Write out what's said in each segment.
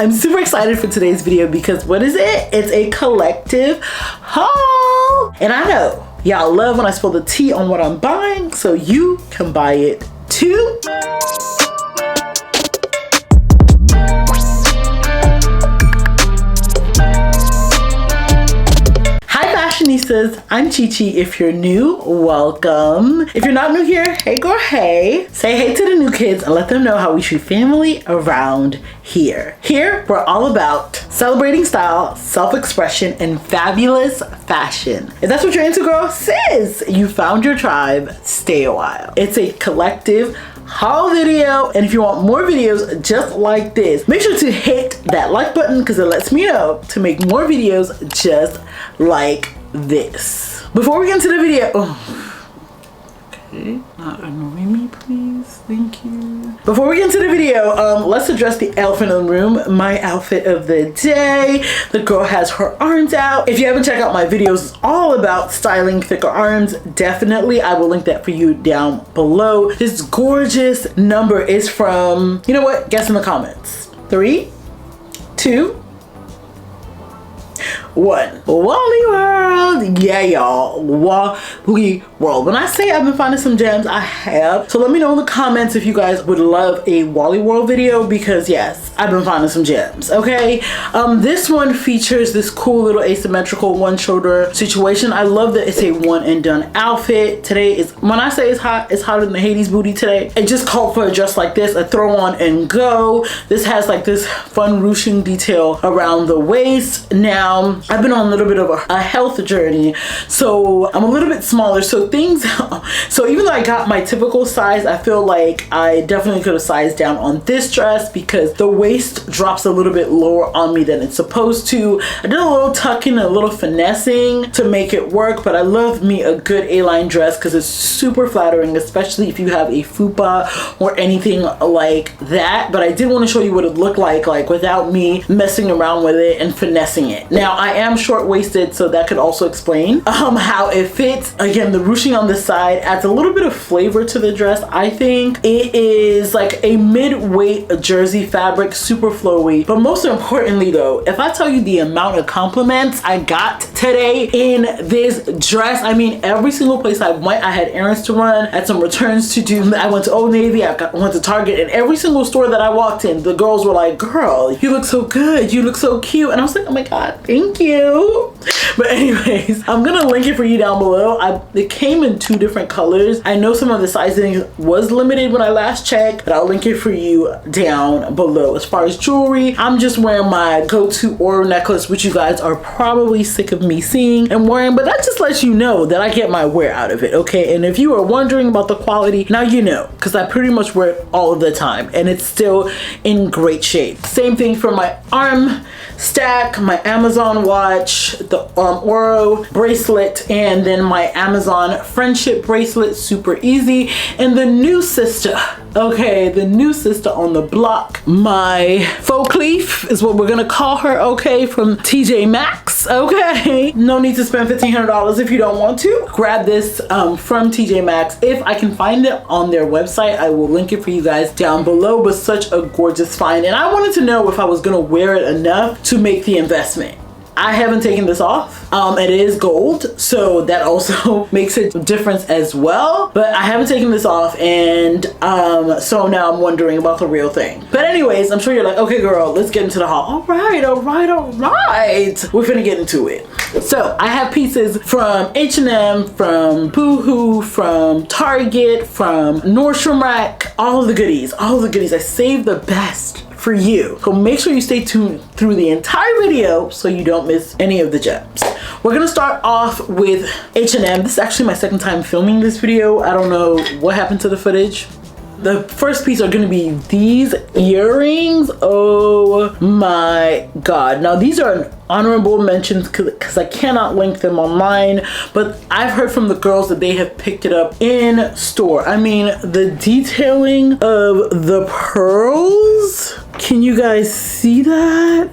I'm super excited for today's video because what is it? It's a collective haul. And I know y'all love when I spill the tea on what I'm buying, so you can buy it too. Fashionistas, I'm Chi-Chi. If you're new, welcome. If you're not new here, hey girl, hey. Say hey to the new kids and let them know how we treat family around here. Here, we're all about celebrating style, self-expression, and fabulous fashion. If that's what you're into, girl, sis, you found your tribe. Stay a while. It's a collective haul video, and if you want more videos just like this, make sure to hit that like button because it lets me know to make more videos just like this. Before we get into the video, okay, not annoy me please, thank you. Before we get into the video, let's address the elephant in the room, my outfit of the day. The girl has her arms out. If you haven't checked out my videos all about styling thicker arms, definitely I will link that for you down below. This gorgeous number is from, you know what, guess in the comments. 3, 2, 1. Wally World. Yeah, y'all. Wally World. When I say I've been finding some gems, I have. So let me know in the comments if you guys would love a Wally World video, because yes, I've been finding some gems, okay? This one features this cool little asymmetrical one shoulder situation. I love that it's a one and done outfit. Today is, when I say it's hot, it's hotter than the Hades booty today. It just called for a dress like this, a throw on and go. This has like this fun ruching detail around the waist. Now, I've been on a little bit of a health journey, so I'm a little bit smaller, so even though I got my typical size, I feel like I definitely could have sized down on this dress because the waist drops a little bit lower on me than it's supposed to. I did a little tucking and a little finessing to make it work, but I love me a good A-line dress because it's super flattering, especially if you have a fupa or anything like that. But I did want to show you what it looked like without me messing around with it and finessing it. Now, I am short-waisted, so that could also explain how it fits. Again, the ruching on the side adds a little bit of flavor to the dress. I think it is like a mid-weight jersey fabric, super flowy. But most importantly though, if I tell you the amount of compliments I got today in this dress, I mean, every single place I went, I had errands to run, I had some returns to do. I went to Old Navy, I went to Target, and every single store that I walked in, the girls were like, girl, you look so good, you look so cute. And I was like, oh my God, thank you. But anyways, I'm gonna link it for you down below. It came in 2 different colors. I know some of the sizing was limited when I last checked, but I'll link it for you down below. As far as jewelry, I'm just wearing my go-to Oro necklace, which you guys are probably sick of me seeing and wearing, but that just lets you know that I get my wear out of it, okay? And if you are wondering about the quality, now you know, because I pretty much wear it all of the time and it's still in great shape. Same thing for my arm stack, my Amazon watch, the Oro bracelet, and then my Amazon friendship bracelet, super easy. And the new sister, okay, the new sister on the block, my faux cleef is what we're gonna call her, okay, from TJ Maxx, okay? No need to spend $1,500 if you don't want to. Grab this from TJ Maxx. If I can find it on their website, I will link it for you guys down below, but such a gorgeous find. And I wanted to know if I was gonna wear it enough to make the investment. I haven't taken this off. It is gold, so that also makes a difference as well. But I haven't taken this off, and so now I'm wondering about the real thing. But anyways, I'm sure you're like, okay girl, let's get into the haul. All right. We're finna get into it. So I have pieces from H&M, from Boohoo, from Target, from Nordstrom Rack, all the goodies, I saved the best for you. So make sure you stay tuned through the entire video so you don't miss any of the gems. We're gonna start off with H&M. This is actually my second time filming this video. I don't know what happened to the footage. The first piece are gonna be these earrings. Oh my God. Now these are honorable mentions because I cannot link them online, but I've heard from the girls that they have picked it up in store. I mean, the detailing of the pearls, can you guys see that?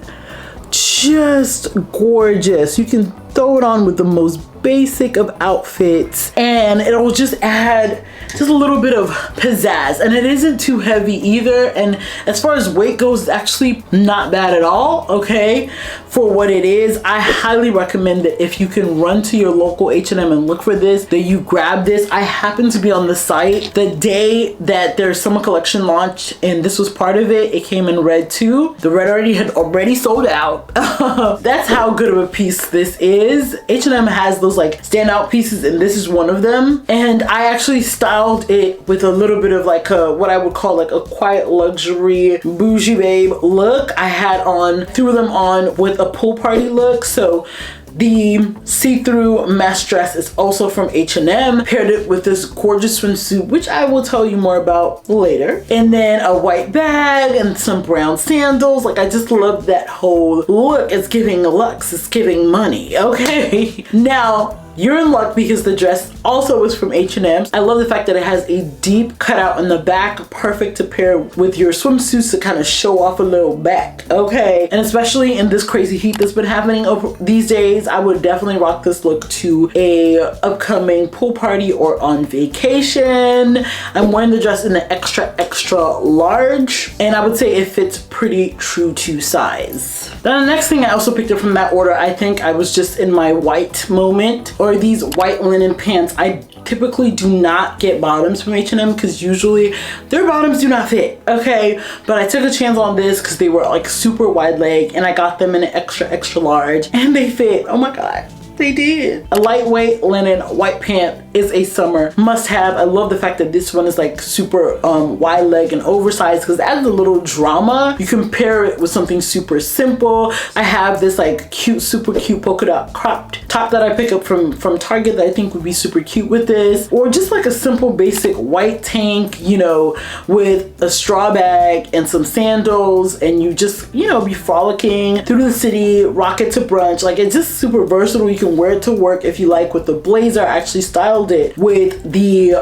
Just gorgeous. You can throw it on with the most basic of outfits, and it'll just add just a little bit of pizzazz, and it isn't too heavy either. And as far as weight goes, it's actually not bad at all, okay, for what it is. I highly recommend that if you can run to your local H&M and look for this, that you grab this. I happened to be on the site the day that their summer collection launch, and this was part of it. It came in red too. The red had already sold out. That's how good of a piece this is. H&M has those like standout pieces, and this is one of them. And I actually styled it with a little bit of like a, what I would call like a quiet luxury bougie babe look. I had on, threw them on with a pool party look. So the see-through mesh dress is also from H&M. Paired it with this gorgeous swimsuit, which I will tell you more about later. And then a white bag and some brown sandals. Like, I just love that whole look. It's giving luxe, it's giving money, okay? Now, you're in luck because the dress also is from H&M. I love the fact that it has a deep cutout in the back, perfect to pair with your swimsuits to kind of show off a little back, okay? And especially in this crazy heat that's been happening over these days, I would definitely rock this look to a upcoming pool party or on vacation. I'm wearing the dress in the extra large, and I would say it fits pretty true to size. Then the next thing I also picked up from that order, I think I was just in my white moment, or these white linen pants. I typically do not get bottoms from H&M because usually their bottoms do not fit, okay? But I took a chance on this because they were like super wide leg, and I got them in an extra large, and they fit. Oh my God. They did. A lightweight linen white pant is a summer must have. I love the fact that this one is like super wide leg and oversized because it adds a little drama. You can pair it with something super simple. I have this like cute, super cute polka dot cropped top that I pick up from Target that I think would be super cute with this, or just like a simple basic white tank, you know, with a straw bag and some sandals, and you just, you know, be frolicking through the city, rock it to brunch. Like, it's just super versatile. You can wear it to work if you like. With the blazer, I actually styled it with the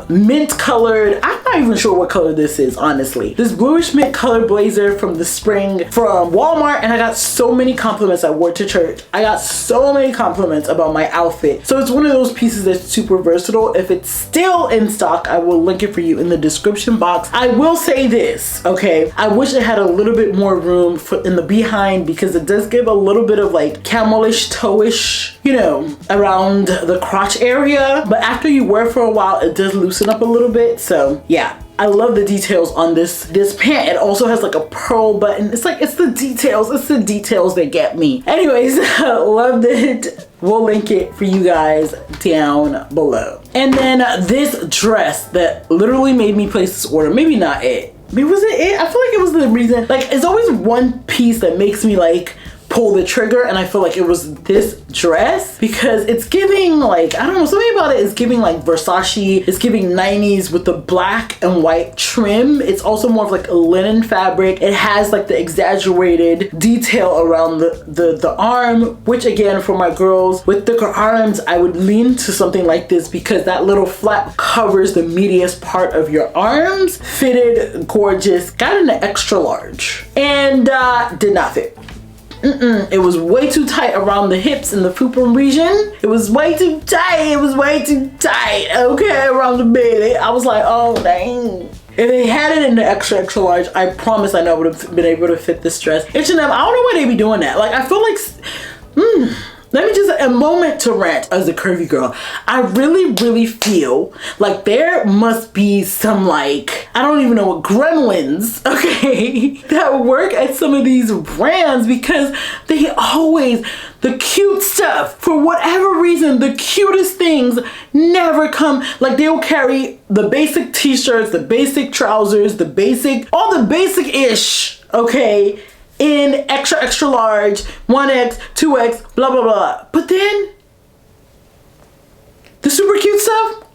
mint colored, I'm not even sure what color this is, honestly, this bluish mint colored blazer from the spring from Walmart, and I got so many compliments. I wore it to church. I got so many compliments about my outfit. So it's one of those pieces that's super versatile. If it's still in stock, I will link it for you in the description box. I will say this, okay, I wish it had a little bit more room in the behind, because it does give a little bit of like camelish, toeish, you know, around the crotch area, but after you wear it for a while, it does loosen up a little bit. So yeah, I love the details on this pant. It also has like a pearl button. It's like, it's the details that get me. Anyways, loved it. We'll link it for you guys down below. And then this dress that literally made me place this order, maybe not it, maybe was it? I feel like it was the reason. Like, it's always one piece that makes me like pull the trigger, and I feel like it was this dress because it's giving like, I don't know, something about it is giving like Versace. It's giving 90s with the black and white trim. It's also more of like a linen fabric. It has like the exaggerated detail around the arm, which again, for my girls with thicker arms, I would lean to something like this because that little flap covers the meatiest part of your arms. Fitted gorgeous, got in an extra large, and did not fit. It was way too tight around the hips and the fupa region. It was way too tight. It was way too tight, okay, around the belly. I was like, oh dang. If they had it in the extra large, I promise I know I would have been able to fit this dress. H&M, I don't know why they be doing that. Like, I feel like, let me just, a moment to rant as a curvy girl. I really feel like there must be some like, I don't even know what, gremlins, okay, that work at some of these brands, because they always, the cute stuff, for whatever reason, the cutest things never come. Like, they'll carry the basic t-shirts, the basic trousers, the basic, all the basic-ish, okay, in extra large, 1X, 2X, blah, blah, blah. But then the super cute stuff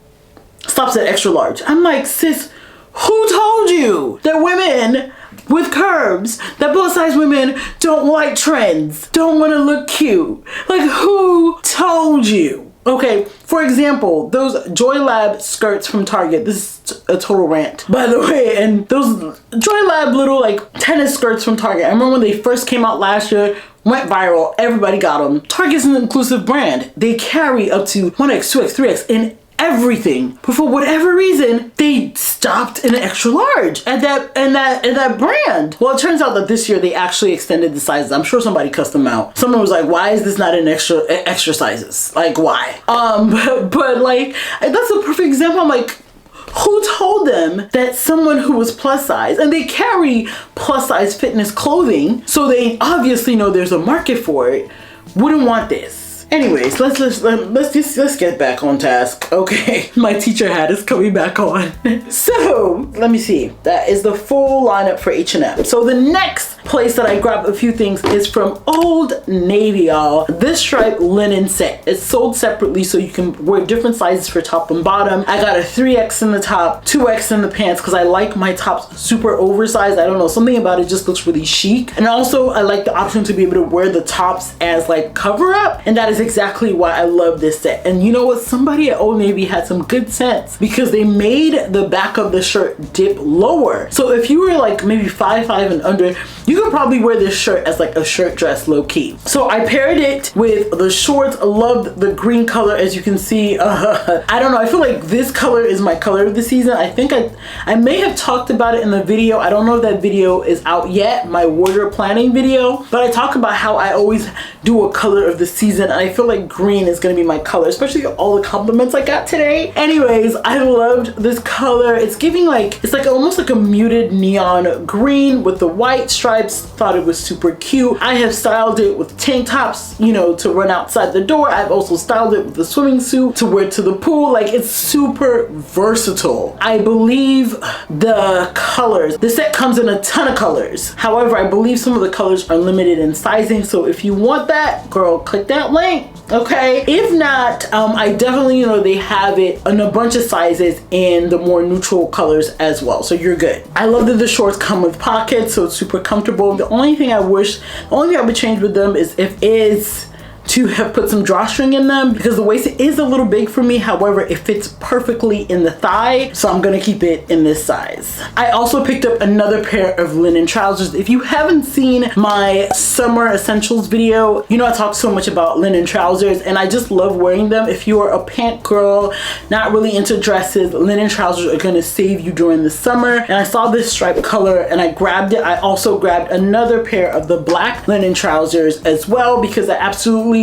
stops at extra large. I'm like, sis, who told you that women with curves, that plus size women don't like trends, don't want to look cute? Like, who told you? Okay, for example, those JoyLab skirts from Target. This is a total rant, by the way. And those JoyLab little like tennis skirts from Target. I remember when they first came out last year, went viral, everybody got them. Target's an inclusive brand. They carry up to 1X, 2X, 3X in everything, but for whatever reason they stopped in an extra large at that brand. Well, it turns out that this year they actually extended the sizes. I'm sure somebody cussed them out. Someone was like, why is this not in extra sizes? Like, why? But like, that's a perfect example. I'm like, who told them that someone who was plus size, and they carry plus size fitness clothing, so they obviously know there's a market for it, wouldn't want this? Anyways, let's get back on task. Okay, my teacher hat is coming back on. So let me see. That is the full lineup for H&M. So the next place that I grabbed a few things is from Old Navy, y'all. This striped linen set. It's sold separately, so you can wear different sizes for top and bottom. I got a 3X in the top, 2X in the pants, because I like my tops super oversized. I don't know, something about it just looks really chic. And also I like the option to be able to wear the tops as like cover up, and that is exactly why I love this set. And you know what? Somebody at Old Navy had some good sense, because they made the back of the shirt dip lower. So if you were like maybe 5'5" and under, you could probably wear this shirt as like a shirt dress low key. So I paired it with the shorts. I loved the green color, as you can see. I don't know, I feel like this color is my color of the season. I think I may have talked about it in the video. I don't know if that video is out yet, my wardrobe planning video, but I talk about how I always do a color of the season, and I feel like green is gonna be my color, especially all the compliments I got today. Anyways, I loved this color. It's giving like, it's like almost like a muted neon green with the white stripes. Thought it was super cute. I have styled it with tank tops, you know, to run outside the door. I've also styled it with a swimming suit to wear to the pool. Like, it's super versatile. I believe the colors, the set comes in a ton of colors. However, I believe some of the colors are limited in sizing. So if you want that, girl, click that link. Okay, if not, I definitely, you know, they have it in a bunch of sizes in the more neutral colors as well, so you're good. I love that the shorts come with pockets, so it's super comfortable. The only thing I would change with them is to have put some drawstring in them, because the waist is a little big for me. However, it fits perfectly in the thigh, so I'm gonna keep it in this size. I also picked up another pair of linen trousers. If you haven't seen my summer essentials video, you know I talk so much about linen trousers, and I just love wearing them. If you are a pant girl, not really into dresses, linen trousers are gonna save you during the summer. And I saw this striped color and I grabbed it. I also grabbed another pair of the black linen trousers as well, because I absolutely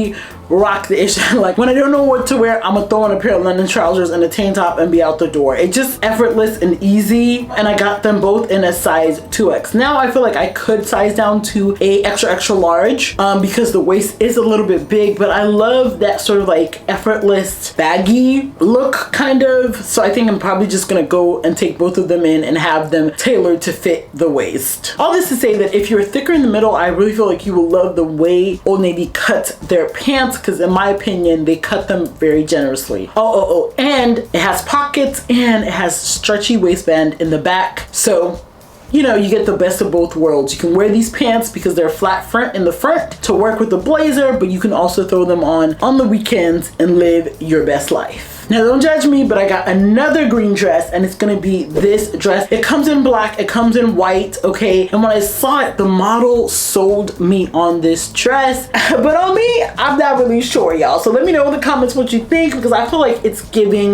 rock the ish. Like, when I don't know what to wear, I'm gonna throw on a pair of linen trousers and a tank top and be out the door. It's just effortless and easy, and I got them both in a size 2X. Now I feel like I could size down to a extra large because the waist is a little bit big, but I love that sort of like effortless baggy look kind of. So I think I'm probably just gonna go and take both of them in and have them tailored to fit the waist. All this to say that if you're thicker in the middle, I really feel like you will love the way Old Navy cuts their pants, because in my opinion they cut them very generously. And it has pockets and it has stretchy waistband in the back, so you know, you get the best of both worlds. You can wear these pants because they're flat front in the front to work with the blazer, but you can also throw them on the weekends and live your best life. Now don't judge me, but I got another green dress, and it's gonna be this dress. It comes in black, it comes in white, okay? And when I saw it, the model sold me on this dress, but on me, I'm not really sure, y'all. So let me know in the comments what you think, because I feel like it's giving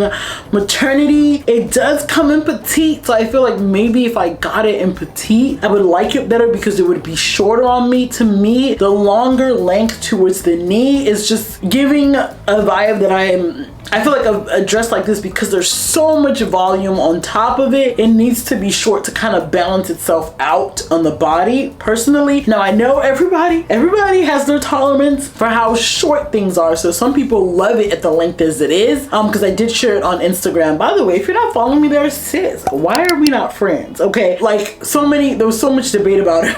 maternity. It does come in petite, so I feel like maybe if I got it in petite, I would like it better because it would be shorter on me. To me, the longer length towards the knee is just giving a vibe that I feel like a dress like this, because there's so much volume on top of it, it needs to be short to kind of balance itself out on the body, personally. Now I know everybody has their tolerance for how short things are, so some people love it at the length as it is, because I did share it on Instagram. By the way, if you're not following me there, sis, why are we not friends? Okay, like, there was so much debate about it.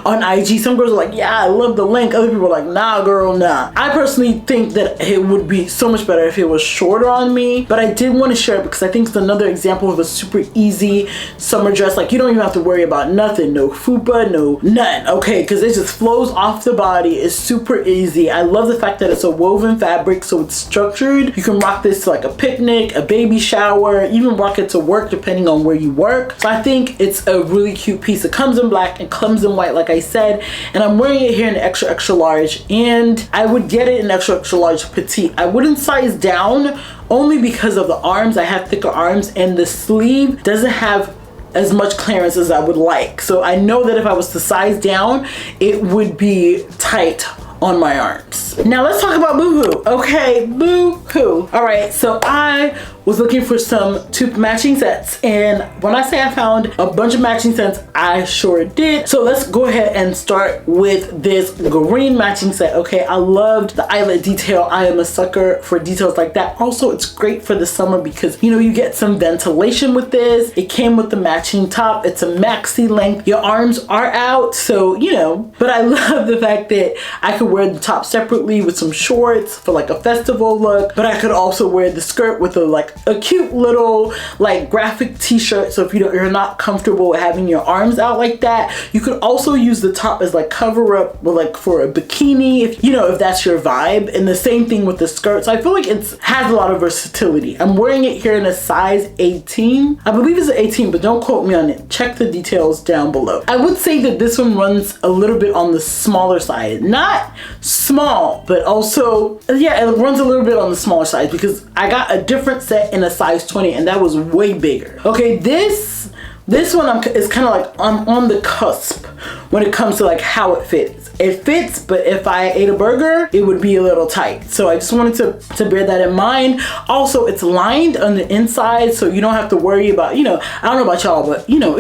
on IG. Some girls are like, yeah, I love the length. Other people are like, nah, girl, nah. I personally think that it would be so much better if it was shorter on me, but I did want to share it because I think it's another example of a super easy summer dress. Like, you don't even have to worry about nothing, no fupa, no nothing, okay? Because it just flows off the body. It's super easy. I love the fact that it's a woven fabric, so it's structured. You can rock this to like a picnic, a baby shower, even rock it to work depending on where you work. So I think it's a really cute piece. It comes in black and comes in white, like I said, and I'm wearing it here in extra extra large, and I would get it in extra extra large petite. I wouldn't size down only because of the arms. I have thicker arms and the sleeve doesn't have as much clearance as I would like. So I know that if I was to size down, it would be tight on my arms. Now let's talk about Boohoo. Okay, Boohoo. All right, so I was looking for some tube matching sets, and when I say I found a bunch of matching sets, I sure did. So let's go ahead and start with this green matching set. Okay, I loved the eyelet detail. I am a sucker for details like that. Also, it's great for the summer because, you know, you get some ventilation with this. It came with the matching top. It's a maxi length. Your arms are out, so, you know, but I love the fact that I could wear the top separately with some shorts for like a festival look, but I could also wear the skirt with a cute little like graphic t-shirt. So if you're not comfortable with having your arms out like that, you could also use the top as like cover up, but like for a bikini, if you know, if that's your vibe. And the same thing with the skirt. So I feel like it has a lot of versatility. I'm wearing it here in a size 18. I believe it's an 18, but don't quote me on it. Check the details down below. I would say that this one runs a little bit on the smaller side. Not small, but also, yeah, it runs a little bit on the smaller side because I got a different set in a size 20 and that was way bigger. Okay, this one is kind of like I'm on the cusp when it comes to like how it fits. It fits, but if I ate a burger, it would be a little tight. So I just wanted to bear that in mind. Also, it's lined on the inside, so you don't have to worry about, you know, I don't know about y'all, but you know,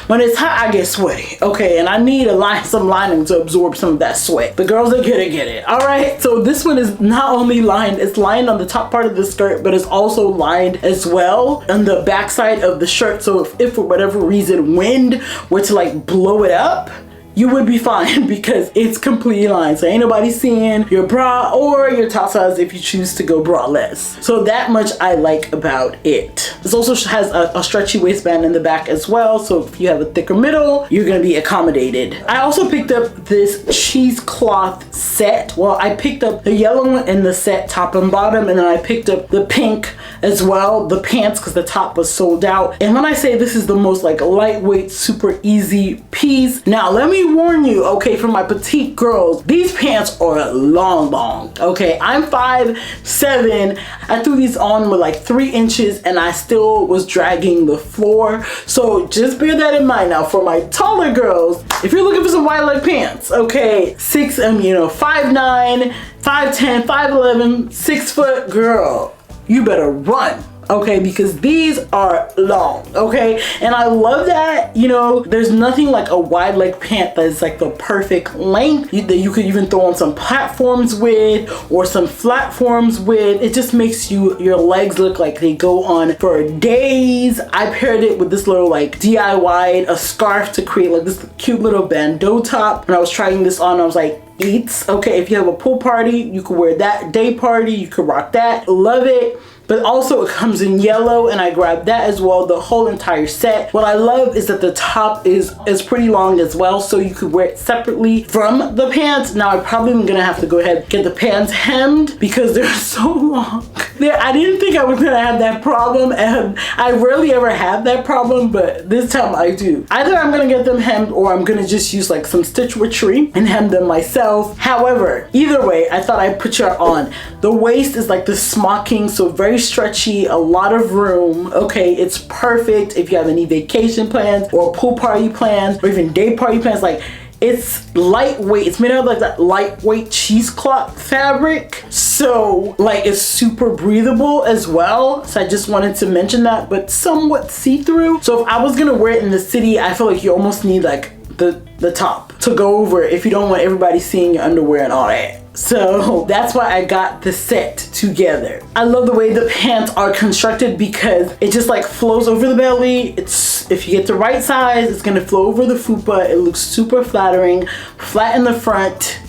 when it's hot, I get sweaty. Okay, and I need some lining to absorb some of that sweat. The girls that get it. All right, so this one is not only lined, it's lined on the top part of the skirt, but it's also lined as well on the back side of the shirt. So if for whatever reason wind were to like blow it up, you would be fine because it's completely lined. So ain't nobody seeing your bra or your top size if you choose to go braless. So that much I like about it. This also has a stretchy waistband in the back as well. So if you have a thicker middle, you're gonna be accommodated. I also picked up this cheesecloth set. Well, I picked up the yellow one in the set, top and bottom, and then I picked up the pink as well, the pants, because the top was sold out. And when I say this is the most like lightweight, super easy piece, now let me warn you, okay, for my petite girls, these pants are long, okay? I'm 5'7". I threw these on with like 3 inches and I still was dragging the floor. So just bear that in mind. Now for my taller girls, if you're looking for some wide leg pants, okay, 5'9", 5'10", 5'11", 6 foot girl, you better run. Okay, because these are long, okay? And I love that, you know, there's nothing like a wide leg pant that is like the perfect length that you could even throw on some platforms with or some flat forms with. It just makes your legs look like they go on for days. I paired it with this little like DIY a scarf to create like this cute little bandeau top. When I was trying this on, I was like, eats. Okay, if you have a pool party, you could wear that. Day party, you could rock that. Love it. But also it comes in yellow and I grabbed that as well, the whole entire set. What I love is that the top is pretty long as well, so you could wear it separately from the pants. Now I probably am gonna have to go ahead and get the pants hemmed because they're so long. I didn't think I was gonna have that problem, and I rarely ever have that problem, but this time I do. Either I'm gonna get them hemmed or I'm gonna just use like some stitchery and hem them myself. However, either way, I thought I'd put you on. The waist is like the smocking, so very stretchy, a lot of room. Okay, it's perfect if you have any vacation plans or pool party plans or even day party plans. Like, it's lightweight. It's made out of like that lightweight cheesecloth fabric. So like it's super breathable as well. So I just wanted to mention that, but somewhat see-through. So if I was gonna wear it in the city, I feel like you almost need like the top to go over it if you don't want everybody seeing your underwear and all that. So that's why I got the set together. I love the way the pants are constructed because it just like flows over the belly. It's, if you get the right size, it's gonna flow over the fupa. It looks super flattering, flat in the front.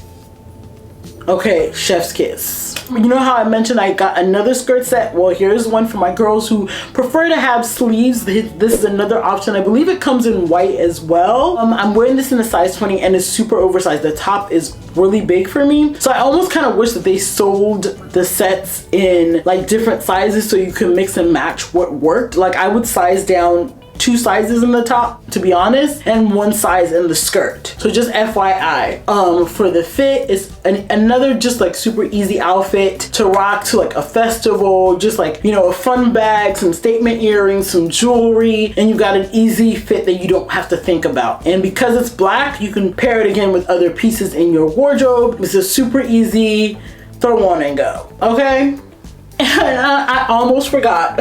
Okay, chef's kiss. You know how I mentioned I got another skirt set? Well, here's one for my girls who prefer to have sleeves. This is another option. I believe it comes in white as well. I'm wearing this in a size 20 and it's super oversized. The top is really big for me. So I almost kind of wish that they sold the sets in like different sizes so you can mix and match what worked. Like I would size down 2 sizes in the top, to be honest, and 1 size in the skirt. So just FYI. For the fit, it's another just like super easy outfit to rock to like a festival, just like, you know, a fun bag, some statement earrings, some jewelry, and you got an easy fit that you don't have to think about. And because it's black, you can pair it again with other pieces in your wardrobe. This is super easy, throw on and go, okay? And I almost forgot.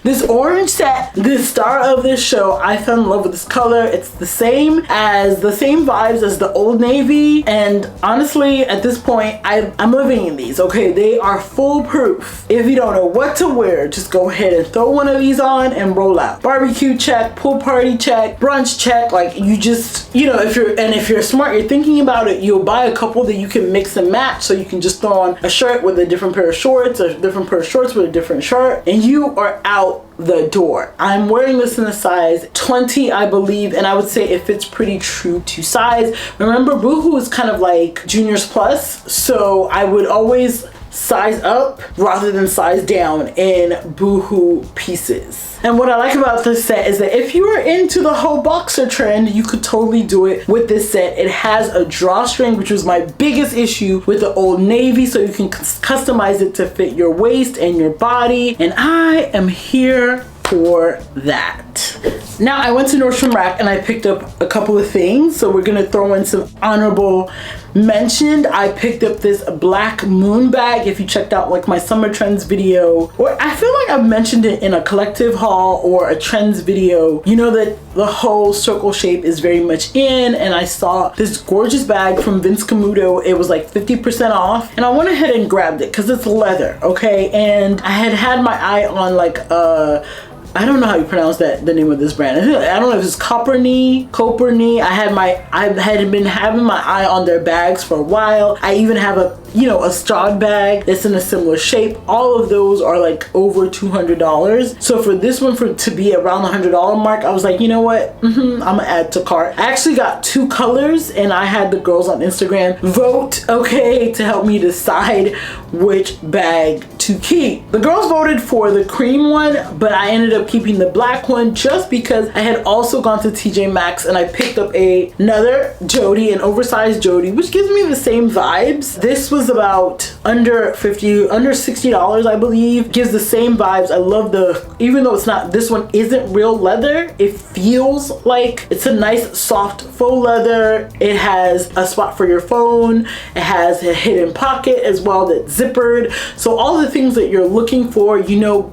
This orange set, the star of this show, I fell in love with this color. It's the same vibes as the Old Navy. And honestly, at this point, I'm living in these, okay? They are foolproof. If you don't know what to wear, just go ahead and throw one of these on and roll out. Barbecue check, pool party check, brunch check. Like you just, you know, if you're smart, you're thinking about it, you'll buy a couple that you can mix and match. So you can just throw on a shirt with a different pair of shorts, or different pair of shorts with a different shirt, and you are out the door. I'm wearing this in a size 20, I believe, and I would say it fits pretty true to size. Remember, Boohoo is kind of like juniors plus, so I would always size up rather than size down in Boohoo pieces. And what I like about this set is that if you are into the whole boxer trend, you could totally do it with this set. It has a drawstring, which was my biggest issue with the Old Navy, so you can customize it to fit your waist and your body, and I am here for that. Now I went to Nordstrom Rack and I picked up a couple of things, so we're gonna throw in some honorable mentioned. I picked up this black moon bag. If you checked out like my summer trends video, or I feel like I've mentioned it in a collective haul or a trends video, you know that the whole circle shape is very much in, and I saw this gorgeous bag from Vince Camuto. It was like 50% off, and I went ahead and grabbed it because it's leather, okay? And I had my eye on like I don't know how you pronounce that, the name of this brand. I don't know if it's Coperny. I had been having my eye on their bags for a while. I even have a straw bag that's in a similar shape. All of those are like over $200. So for this one to be around the $100 mark, I was like, you know what? I'm gonna add to cart. I actually got 2 colors, and I had the girls on Instagram vote, okay, to help me decide which bag to keep. The girls voted for the cream one, but I ended up keeping the black one just because I had also gone to TJ Maxx and I picked up another Jody, an oversized Jody, which gives me the same vibes. This was about under $60, I believe. Gives the same vibes. I love even though this one isn't real leather, it feels like it's a nice soft faux leather. It has a spot for your phone. It has a hidden pocket as well that's zippered. So all the things that you're looking for,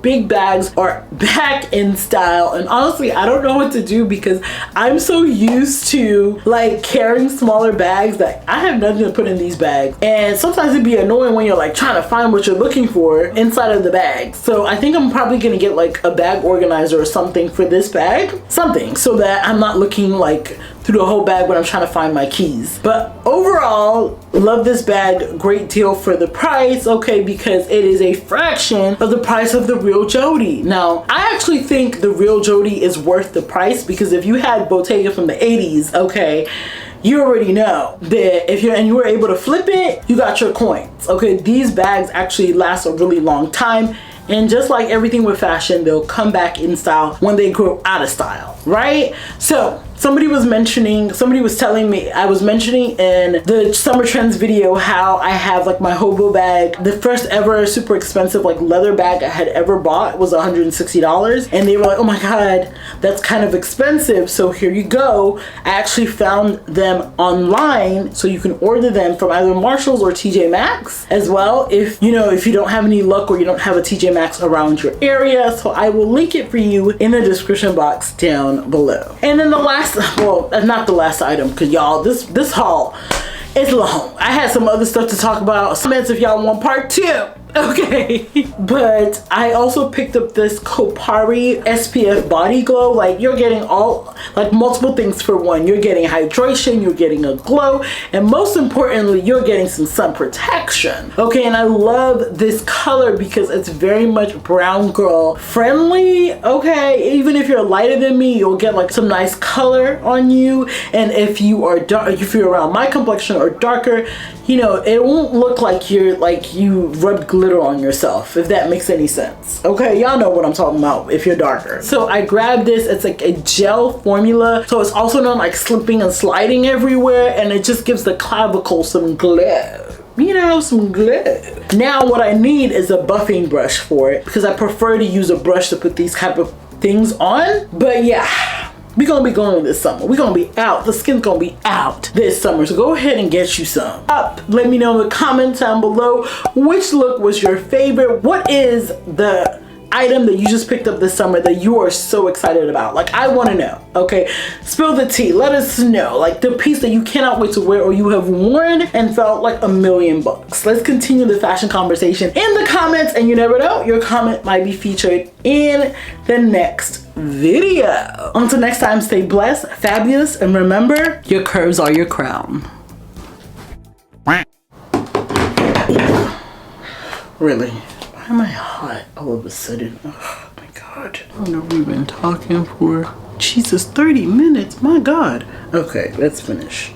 big bags are back in style. And honestly, I don't know what to do because I'm so used to like carrying smaller bags that I have nothing to put in these bags. And sometimes it'd be annoying when you're like trying to find what you're looking for inside of the bag. So I think I'm probably gonna get like a bag organizer or something for this bag. Something so that I'm not looking like through the whole bag when I'm trying to find my keys. But overall, love this bag. Great deal for the price, okay, because it is a fraction of the price of the real Jody. Now, I actually think the real Jody is worth the price because if you had Bottega from the 80s, okay, you already know that if you were able to flip it, you got your coins, okay? These bags actually last a really long time. And just like everything with fashion, they'll come back in style when they grow out of style, right? So somebody was telling me, I was mentioning in the summer trends video how I have like my hobo bag. The first ever super expensive like leather bag I had ever bought was $160. And they were like, oh my God, that's kind of expensive. So here you go. I actually found them online. So you can order them from either Marshalls or TJ Maxx as well. If you don't have any luck or you don't have a TJ Maxx around your area. So I will link it for you in the description box down below. And then the last, well, not the last item, because y'all, this haul it's long. I had some other stuff to talk about. Comments if y'all want part 2. Okay. But I also picked up this Kopari SPF body glow. Like, you're getting all, like, multiple things for one. You're getting hydration, you're getting a glow, and most importantly, you're getting some sun protection. Okay, and I love this color because it's very much brown girl friendly. Okay, even if you're lighter than me, you'll get like some nice color on you. And if you are dark, if you're around my complexion or darker, you know, it won't look like you rubbed glitter on yourself, if that makes any sense. Okay, y'all know what I'm talking about if you're darker. So I grabbed this. It's like a gel formula, so it's also not like slipping and sliding everywhere, and it just gives the clavicle some glow. You know, some glow. Now what I need is a buffing brush for it, because I prefer to use a brush to put these type of things on. But yeah, we're gonna be going this summer. We're gonna be out. The skin's gonna be out this summer. So go ahead and get you some. Let me know in the comments down below which look was your favorite. What is the item that you just picked up this summer that you are so excited about? Like, I want to know. Okay, spill the tea. Let us know, like, the piece that you cannot wait to wear or you have worn and felt like $1,000,000. Let's continue the fashion conversation in the comments, and you never know, your comment might be featured in the next video. Until next time, stay blessed, fabulous, and remember, your curves are your crown. Really? Why am I hot all of a sudden? Oh my God. I don't know if we've been talking for, Jesus, 30 minutes. My God. Okay, let's finish.